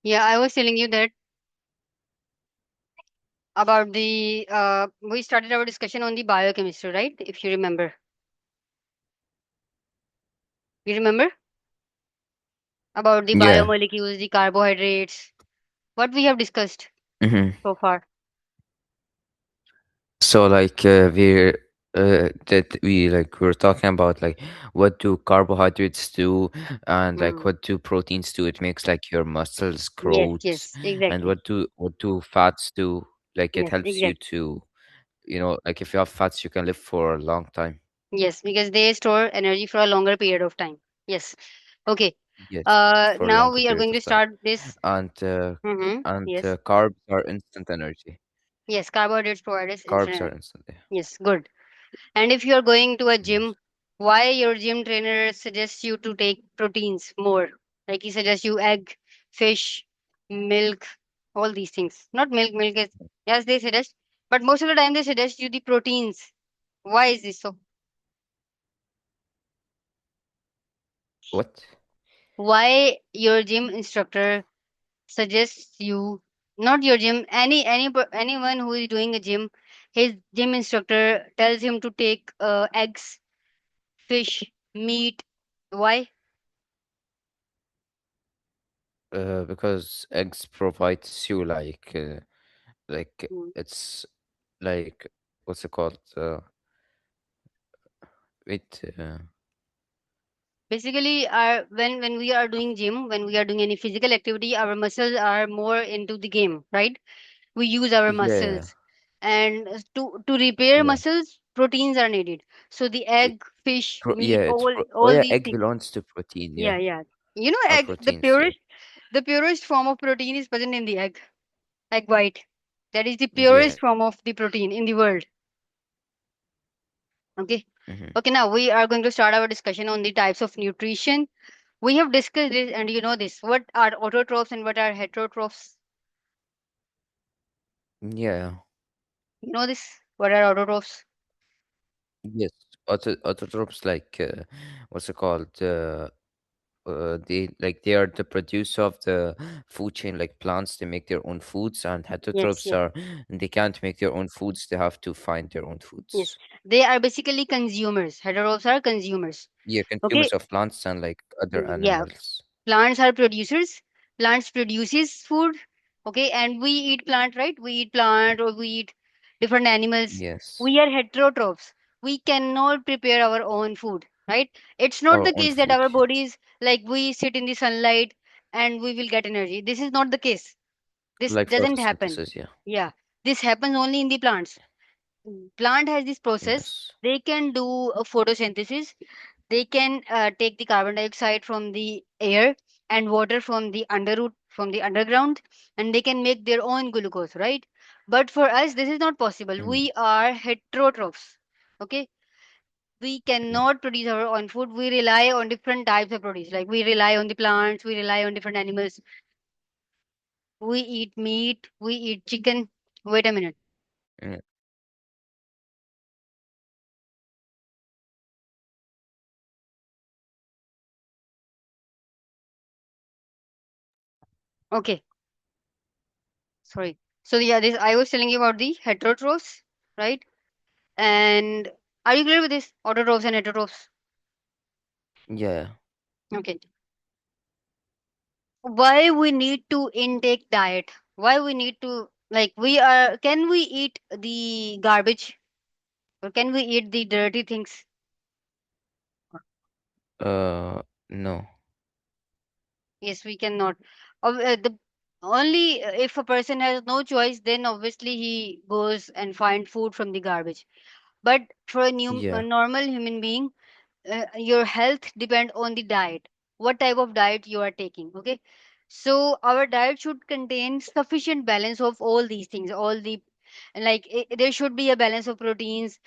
Yeah, I was telling you that about we started our discussion on the biochemistry, right? If you remember. You remember about the Yeah. biomolecules, the carbohydrates, what we have discussed hmm so far. So we're talking about like what do carbohydrates do, and like Hmm. what do proteins do? It makes like your muscles Yes, grow, yes, and exactly. what do fats do? Like it Yes, helps you exactly. to, like if you have fats, you can live for a long time. Yes, because they store energy for a longer period of time. Yes. Okay. Yes, for a Now longer we are period going to of time. start this. And Yes. carbs are instant energy. Yes, carbohydrates provide us instant Carbs are energy. instant. Yeah. Yes, good. And if you are going to a Yes. gym, why your gym trainer suggests you to take proteins more? Like he suggests you egg, fish, milk, all these things. Not milk, milk is, yes, they suggest, but most of the time they suggest you the proteins. Why is this so? What? Why your gym instructor suggests you, not your gym, anyone who is doing a gym, his gym instructor tells him to take eggs, fish, meat. Why? Because eggs provides you like Hmm. it's like what's it called? Wait. Basically, our when we are doing gym, when we are doing any physical activity, our muscles are more into the game, right? We use our Yeah. muscles, and to repair Yeah. muscles, proteins are needed. So the It, egg, fish, yeah. meat, Oh all yeah. these Egg things. belongs to protein. Yeah. Yeah, yeah. You know, Are egg, proteins. Yeah. the purest form of protein is present in the egg white. That is the Yeah. purest form of the protein in the world. Okay. hmm Okay, now we are going to start our discussion on the types of nutrition. We have discussed this, and you know this. What are autotrophs and what are heterotrophs? Yeah. You know this? What are autotrophs? Yes. Autotrophs like what's it called? They are the producer of the food chain, like plants. They make their own foods, and Yes, heterotrophs yes, are they can't make their own foods. They have to find their own yes. foods. They are basically consumers. Heterotrophs are consumers. Yeah, Okay. consumers of plants and like other Yeah. animals. Plants are producers. Plants produces food. Okay, and we eat plant, right? We eat plant or we eat different animals. Yes, We are heterotrophs. We cannot prepare our own food, right? It's not our the own case that food. our bodies, like we sit in the sunlight and we will get energy. This is not the case. This Like doesn't happen. photosynthesis. Yeah. Yeah, this happens only in the plants. Plant has this process. Yes. They can do a photosynthesis. They can take the carbon dioxide from the air and water from the underroot, from the underground, and they can make their own glucose, right? But for us, this is not possible. Mm, We are heterotrophs. Okay, we mm, cannot produce our own food. We rely on different types of produce. Like we rely on the plants. We rely on different animals. We eat meat. We eat chicken. Wait a minute. mm. Okay, sorry. So yeah, this I was telling you about the heterotrophs, right? And are you clear with this? Autotrophs and heterotrophs. Yeah. Okay. Why we need to intake diet? Why we need to, like, we are, can we eat the garbage or can we eat the dirty things? No. Yes, we cannot. The only if a person has no choice, then obviously he goes and find food from the garbage. But for a Yeah. normal human being, your health depend on the diet, what type of diet you are taking. Okay, so our diet should contain sufficient balance of all these things, all the, like there should be a balance of proteins,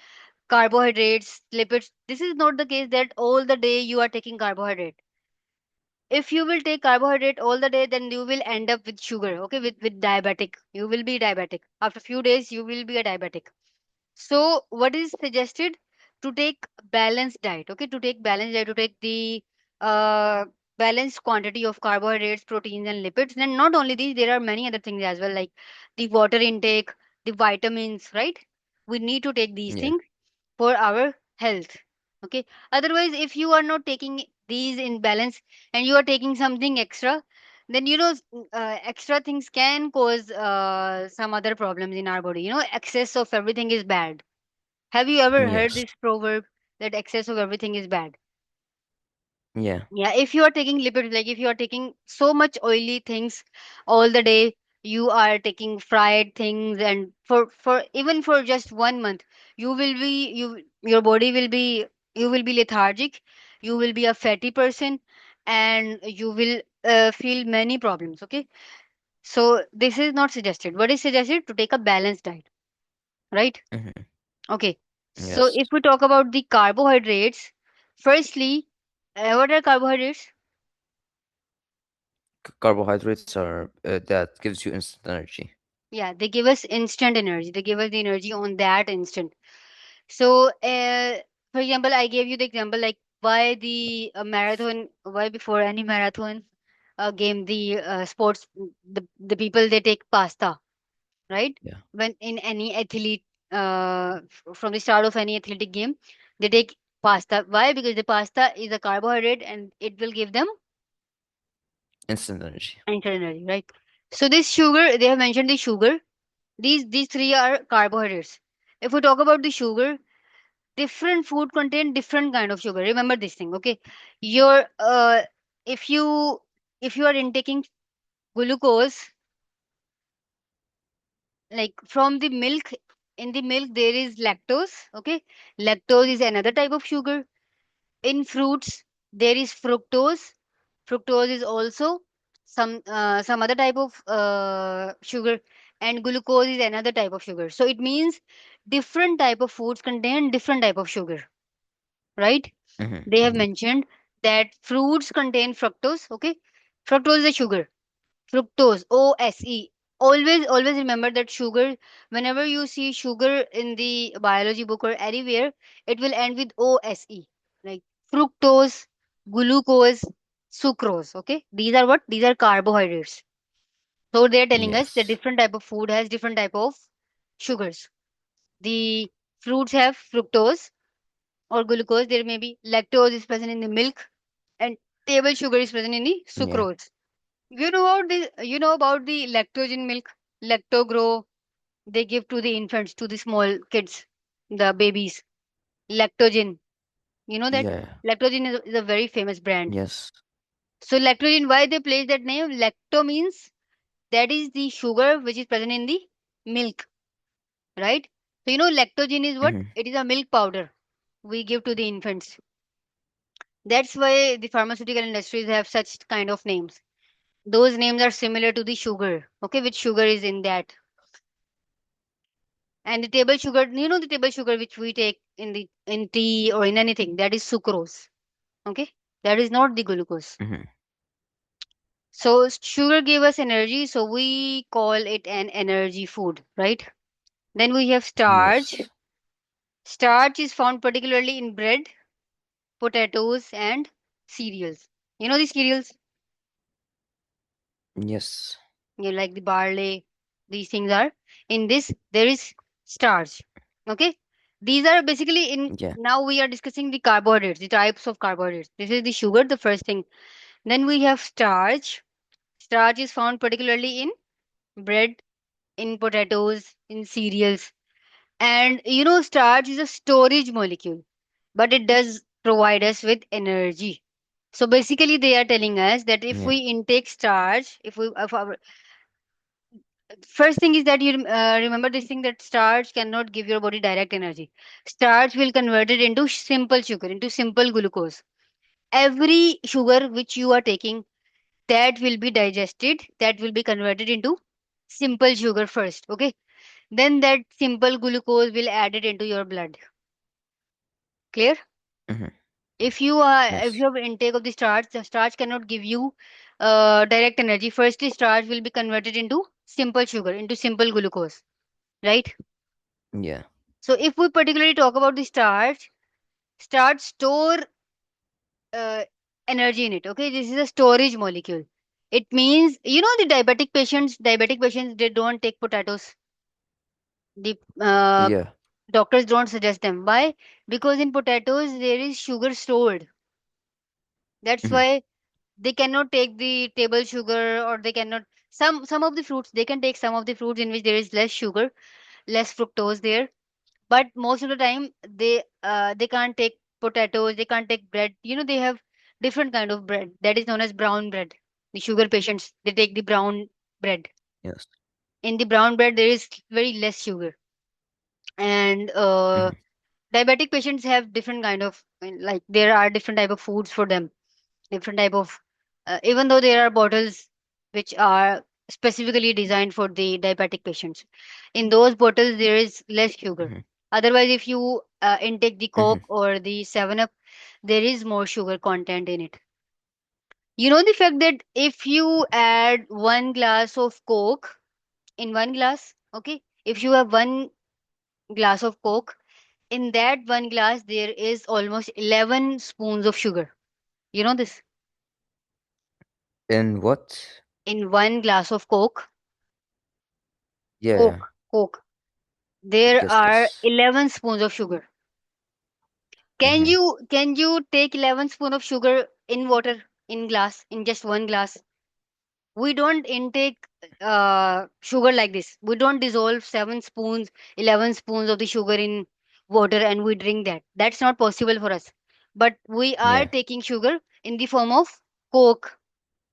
carbohydrates, lipids. This is not the case that all the day you are taking carbohydrate. If you will take carbohydrate all the day, then you will end up with sugar. Okay, with diabetic, you will be diabetic after few days, you will be a diabetic. So what is suggested? To take balanced diet. Okay, to take balanced diet, to take the uh, balanced quantity of carbohydrates, proteins, and lipids. Then not only these, there are many other things as well, like the water intake, the vitamins, right? We need to take these Yeah. things for our health. Okay. Otherwise, if you are not taking these in balance and you are taking something extra, then extra things can cause some other problems in our body. Excess of everything is bad. Have you ever heard Yes. this proverb that excess of everything is bad? Yeah. Yeah, if you are taking lipids, like if you are taking so much oily things all the day, you are taking fried things, and for even for just 1 month, your body will be, you will be lethargic, you will be a fatty person, and you will feel many problems. Okay, so this is not suggested. What is suggested? To take a balanced diet, right? Hmm. Okay, so Yes. if we talk about the carbohydrates, firstly, what are carbohydrates? Carbohydrates are that gives you instant energy. Yeah, they give us instant energy. They give us the energy on that instant. So, for example, I gave you the example like why the marathon, why before any marathon game, the sports, the people they take pasta, right? Yeah. When in any athlete, from the start of any athletic game, they take pasta. Why? Because the pasta is a carbohydrate and it will give them Instant energy. instant energy, right? So this sugar, they have mentioned the sugar. These three are carbohydrates. If we talk about the sugar, different food contain different kind of sugar. Remember this thing, okay? Your if you if you are intaking glucose, like from the milk, in the milk there is lactose, okay? Lactose is another type of sugar. In fruits there is fructose. Fructose is also some other type of sugar, and glucose is another type of sugar. So it means different type of foods contain different type of sugar, right? Hmm. They have Yeah. mentioned that fruits contain fructose. Okay, fructose is a sugar. Fructose, OSE. Always remember that sugar. Whenever you see sugar in the biology book or anywhere, it will end with OSE, like fructose, glucose, sucrose. Okay, these are what? These are carbohydrates. So they are telling us that Yes. different type of food has different type of sugars. The fruits have fructose or glucose. There may be lactose is present in the milk, and table sugar is present in the Yeah. sucrose. You know about the lactose in milk, lactogrow. They give to the infants, to the small kids, the babies. Lactogen. You know that Yeah. lactogen is a very famous brand. Yes. So lactogen, why they place that name? Lacto means that is the sugar which is present in the milk, right? So lactogen is what? Hmm. It is a milk powder we give to the infants. That's why the pharmaceutical industries have such kind of names. Those names are similar to the sugar, okay, which sugar is in that. And the table sugar, the table sugar which we take in tea or in anything, that is sucrose, okay? That is not the glucose. Hmm. So sugar gave us energy, so we call it an energy food, right? Then we have starch. Yes. Starch is found particularly in bread, potatoes, and cereals. You know the cereals? Yes. Like the barley, these things are in this. There is starch. Okay, these are basically in. Yeah. Now we are discussing the carbohydrates, the types of carbohydrates. This is the sugar, the first thing. Then we have starch. Starch is found particularly in bread, in potatoes, in cereals. And starch is a storage molecule, but it does provide us with energy. So basically they are telling us that if Yeah. we intake starch, if our first thing is that you remember this thing, that starch cannot give your body direct energy. Starch will convert it into simple sugar, into simple glucose. Every sugar which you are taking, that will be digested, that will be converted into simple sugar first. Okay, then that simple glucose will add it into your blood. Clear? Hmm. If you Yes. have intake of the starch cannot give you direct energy. Firstly, starch will be converted into simple sugar, into simple glucose, right? Yeah. So if we particularly talk about the starch, starch store uh, energy in it. Okay, this is a storage molecule. It means, the diabetic patients, they don't take potatoes. The Yeah. doctors don't suggest them. Why? Because in potatoes there is sugar stored. That's Mhm. why they cannot take the table sugar, or they cannot, some of the fruits they can take, some of the fruits in which there is less sugar, less fructose there. But most of the time they can't take potatoes, they can't take bread. They have different kind of bread that is known as brown bread. The sugar patients, they take the brown bread. Yes. In the brown bread there is very less sugar. And Mhm. diabetic patients have different kind of, like, there are different type of foods for them, different type of, even though there are bottles which are specifically designed for the diabetic patients, in those bottles there is less sugar. Mhm. Otherwise, if you intake the Mhm. Coke or the 7 Up, there is more sugar content in it. You know the fact that if you add 1 glass of Coke in 1 glass, okay, if you have 1 glass of Coke, in that 1 glass there is almost 11 spoons of sugar. You know this? And what? In 1 glass of Yeah. Coke, there Yes. are Yes. 11 spoons of sugar. Can Mhm. you can you take 11 spoon of sugar in water, in glass, in just 1 glass? We don't intake sugar like this. We don't dissolve 7 spoons, 11 spoons of the sugar in water and we drink that. That's not possible for us. But we are Yeah. taking sugar in the form of Coke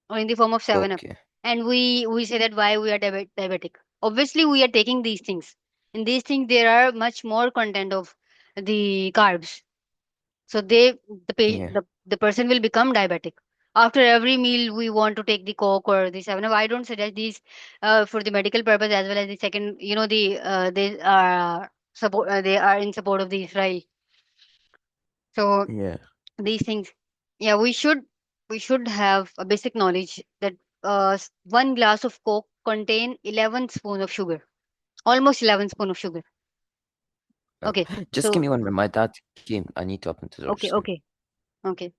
or in the form of 7 Up. Okay. And we say that why we are diabetic. Obviously, we are taking these things. In these things, there are much more content of the carbs. So Yeah. the person will become diabetic. After every meal, we want to take the Coke or the 7 Up. I don't suggest these for the medical purpose, as well as the second, they are in support of the Israel. So Yeah. these things, yeah, we should have a basic knowledge that 1 glass of Coke contain 11 spoon of sugar, almost 11 spoon of sugar. Okay, Just give so me 1 minute. My dad came. I need to open the door. Just okay, give me. okay, okay.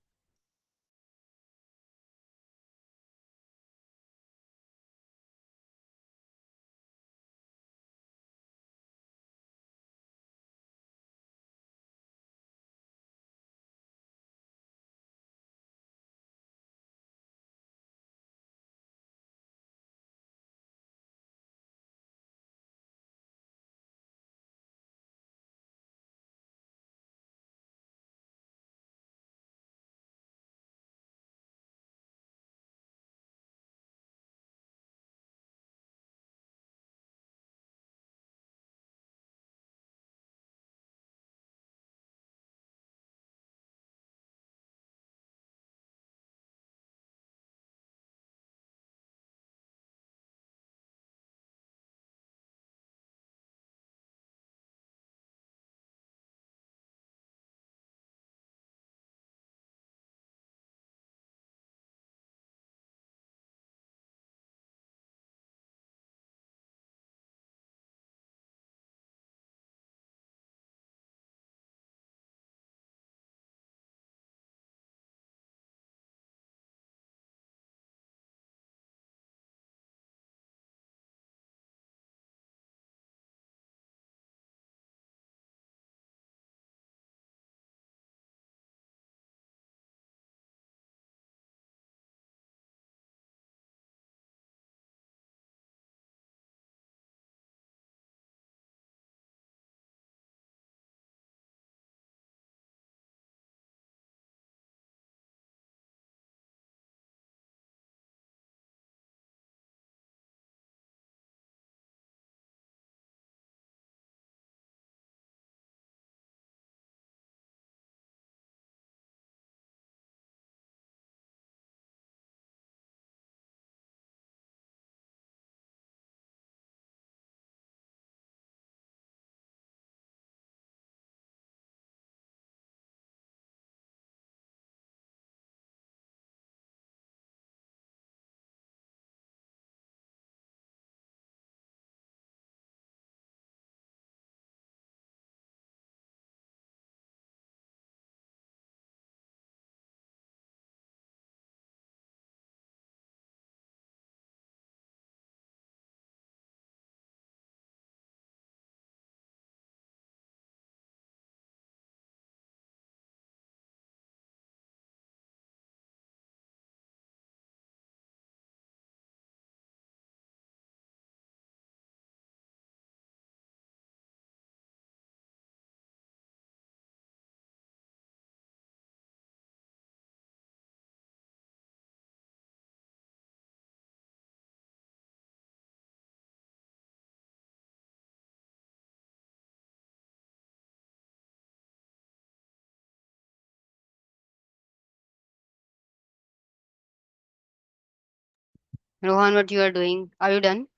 Rohan, what you are doing? Are you done?